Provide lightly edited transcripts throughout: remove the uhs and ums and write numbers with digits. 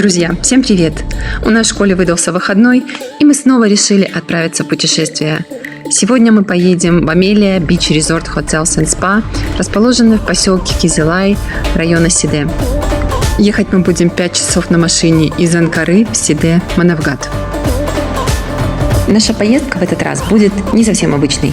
Друзья, всем привет! У нас в школе выдался выходной, и мы снова решили отправиться в путешествие. Сегодня мы поедем в Амелия Beach Resort Hotels and Spa, расположенный в поселке Кизилай района Сиде. Ехать мы будем 5 часов на машине из Анкары в Сиде, Манавгат. Наша поездка в этот раз будет не совсем обычной.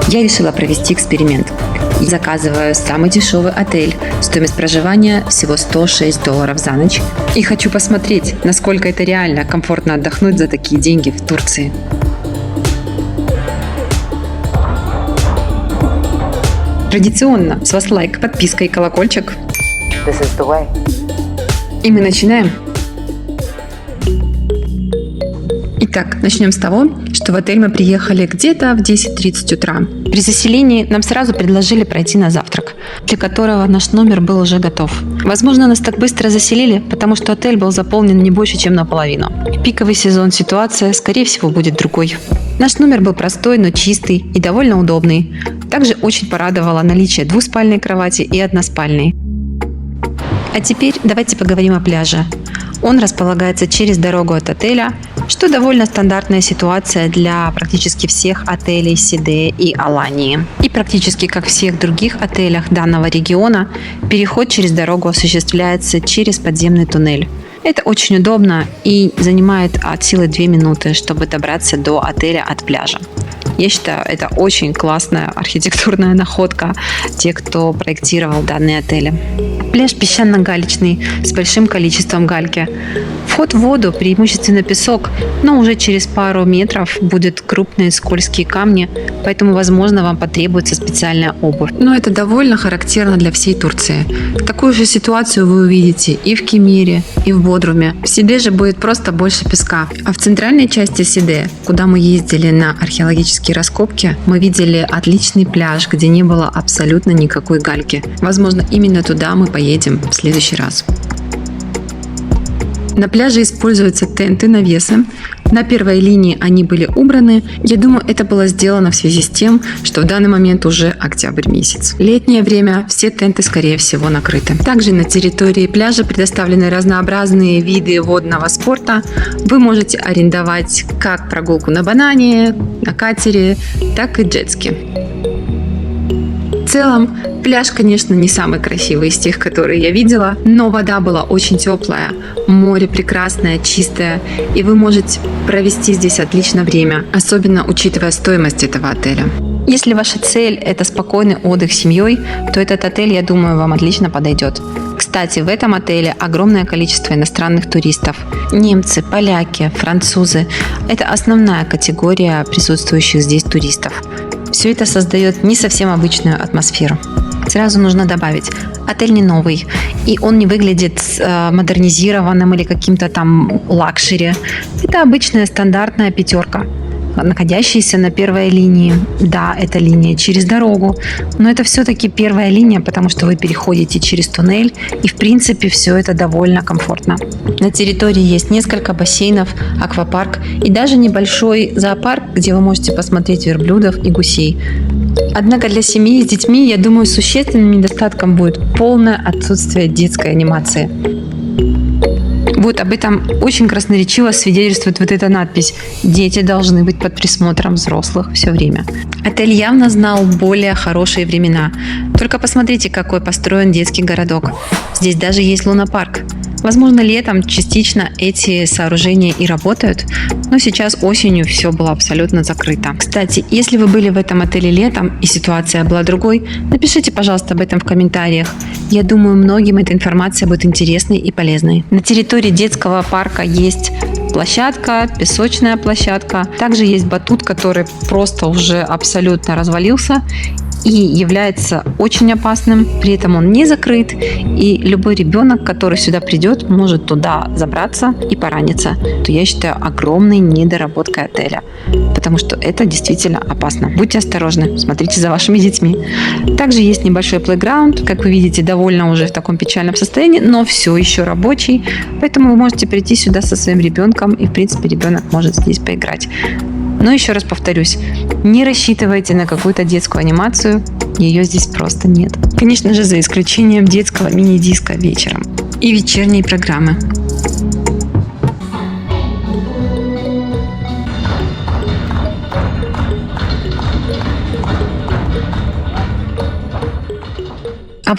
Я решила провести эксперимент. Заказываю самый дешевый отель, стоимость проживания всего $106 за ночь. И хочу посмотреть, насколько это реально комфортно отдохнуть за такие деньги в Турции. Традиционно, с вас лайк, подписка и колокольчик. This is the way. И мы начинаем. Итак, начнем с того, что в отель мы приехали где-то в 10:30 утра. При заселении нам сразу предложили пройти на завтрак, для которого наш номер был уже готов. Возможно, нас так быстро заселили, потому что отель был заполнен не больше, чем наполовину. В пиковый сезон ситуация, скорее всего, будет другой. Наш номер был простой, но чистый и довольно удобный. Также очень порадовало наличие двуспальной кровати и односпальной. А теперь давайте поговорим о пляже. Он располагается через дорогу от отеля, что довольно стандартная ситуация для практически всех отелей Сиде и Алании. И практически как в всех других отелях данного региона, переход через дорогу осуществляется через подземный туннель. Это очень удобно и занимает от силы 2 минуты, чтобы добраться до отеля от пляжа. Я считаю, это очень классная архитектурная находка тех, кто проектировал данные отели. Пляж песчано-галечный с большим количеством гальки. Вход в воду преимущественно песок, но уже через пару метров будут крупные скользкие камни, поэтому, возможно, вам потребуется специальная обувь. Но это довольно характерно для всей Турции. Такую же ситуацию вы увидите и в Кемере, и в Бодруме. В Сиде же будет просто больше песка. А в центральной части Сиде, куда мы ездили на археологические раскопки, мы видели отличный пляж, где не было абсолютно никакой гальки. Возможно, именно туда мы поедем в следующий раз. На пляже используются тенты-навесы. На первой линии они были убраны. Я думаю, это было сделано в связи с тем, что в данный момент уже октябрь месяц. Летнее время все тенты, скорее всего, накрыты. Также на территории пляжа предоставлены разнообразные виды водного спорта. Вы можете арендовать как прогулку на банане, на катере, так и джетски. В целом, пляж, конечно, не самый красивый из тех, которые я видела, но вода была очень теплая, море прекрасное, чистое, и вы можете провести здесь отлично время, особенно учитывая стоимость этого отеля. Если ваша цель – это спокойный отдых с семьей, то этот отель, я думаю, вам отлично подойдет. Кстати, в этом отеле огромное количество иностранных туристов. Немцы, поляки, французы – это основная категория присутствующих здесь туристов. Все это создает не совсем обычную атмосферу. Сразу нужно добавить, отель не новый, и он не выглядит модернизированным или каким-то там лакшери. Это обычная стандартная пятерка, находящаяся на первой линии. Да, это линия через дорогу, но это все-таки первая линия, потому что вы переходите через туннель, и в принципе все это довольно комфортно. На территории есть несколько бассейнов, аквапарк и даже небольшой зоопарк, где вы можете посмотреть верблюдов и гусей. Однако для семьи с детьми, я думаю, существенным недостатком будет полное отсутствие детской анимации. Вот об этом очень красноречиво свидетельствует вот эта надпись «Дети должны быть под присмотром взрослых все время». Отель явно знал более хорошие времена. Только посмотрите, какой построен детский городок. Здесь даже есть лунопарк. Возможно, летом частично эти сооружения и работают, но сейчас осенью все было абсолютно закрыто. Кстати, если вы были в этом отеле летом и ситуация была другой, напишите, пожалуйста, об этом в комментариях. Я думаю, многим эта информация будет интересной и полезной. На территории детского парка есть площадка, песочная площадка. Также есть батут, который просто уже абсолютно развалился и является очень опасным. При этом он не закрыт, и любой ребенок, который сюда придет, может туда забраться и пораниться. То я считаю огромной недоработкой отеля, потому что это действительно опасно. Будьте осторожны, смотрите за вашими детьми. Также есть небольшой плейграунд, как вы видите, довольно уже в таком печальном состоянии, но все еще рабочий, поэтому вы можете прийти сюда со своим ребенком, и в принципе ребенок может здесь поиграть. Но еще раз повторюсь, не рассчитывайте на какую-то детскую анимацию, ее здесь просто нет. Конечно же, за исключением детского мини-диска вечером и вечерней программы.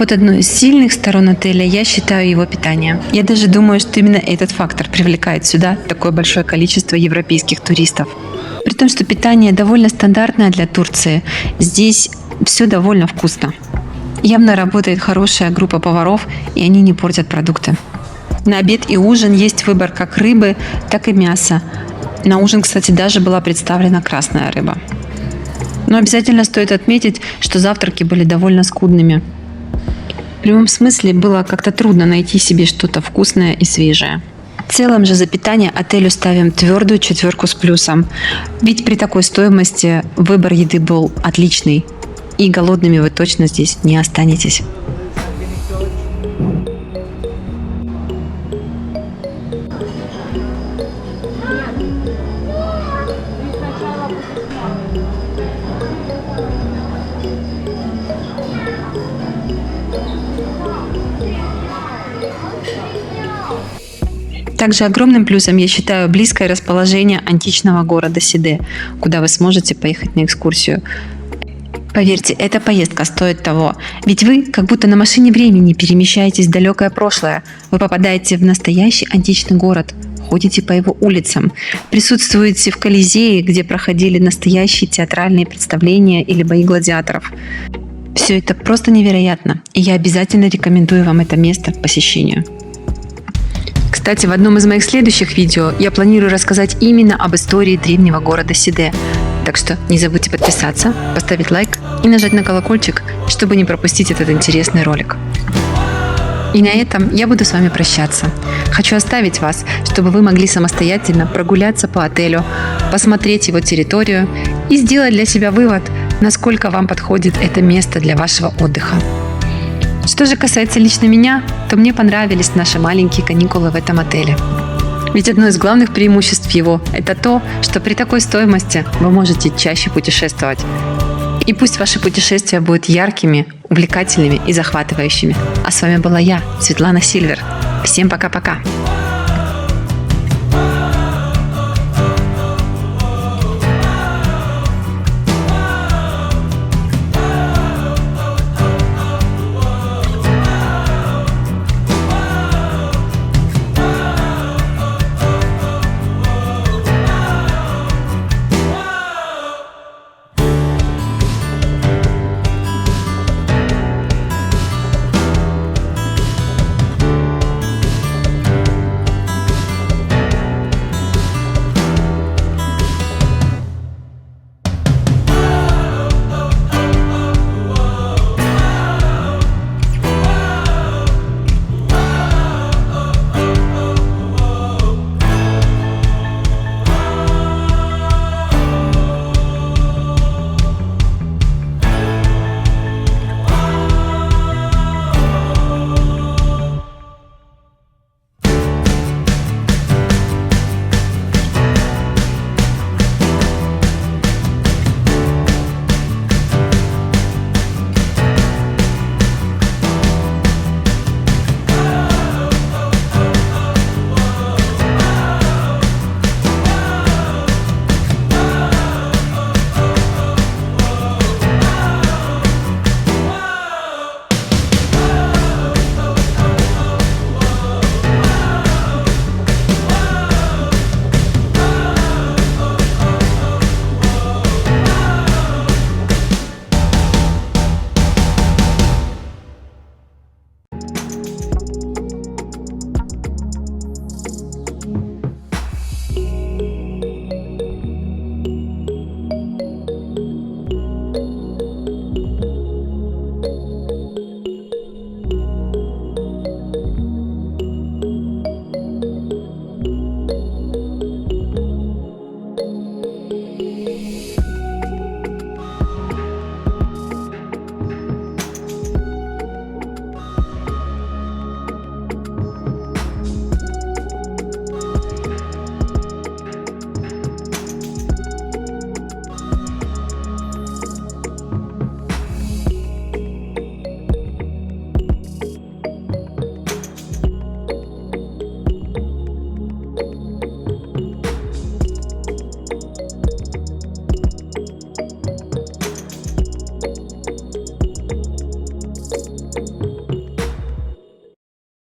Вот одной из сильных сторон отеля я считаю его питание. Я даже думаю, что именно этот фактор привлекает сюда такое большое количество европейских туристов. При том, что питание довольно стандартное для Турции, здесь все довольно вкусно. Явно работает хорошая группа поваров, и они не портят продукты. На обед и ужин есть выбор как рыбы, так и мяса. На ужин, кстати, даже была представлена красная рыба. Но обязательно стоит отметить, что завтраки были довольно скудными. В прямом смысле было как-то трудно найти себе что-то вкусное и свежее. В целом же за питание отелю ставим твердую 4 с плюсом. Ведь при такой стоимости выбор еды был отличный. И голодными вы точно здесь не останетесь. Также огромным плюсом я считаю близкое расположение античного города Сиде, куда вы сможете поехать на экскурсию. Поверьте, эта поездка стоит того, ведь вы как будто на машине времени перемещаетесь в далекое прошлое. Вы попадаете в настоящий античный город, ходите по его улицам, присутствуете в Колизее, где проходили настоящие театральные представления или бои гладиаторов. Все это просто невероятно, и я обязательно рекомендую вам это место к посещению. Кстати, в одном из моих следующих видео я планирую рассказать именно об истории древнего города Сиде. Так что не забудьте подписаться, поставить лайк и нажать на колокольчик, чтобы не пропустить этот интересный ролик. И на этом я буду с вами прощаться. Хочу оставить вас, чтобы вы могли самостоятельно прогуляться по отелю, посмотреть его территорию и сделать для себя вывод, насколько вам подходит это место для вашего отдыха. Что же касается лично меня, то мне понравились наши маленькие каникулы в этом отеле. Ведь одно из главных преимуществ его – это то, что при такой стоимости вы можете чаще путешествовать. И пусть ваши путешествия будут яркими, увлекательными и захватывающими. А с вами была я, Светлана Сильвер. Всем пока-пока!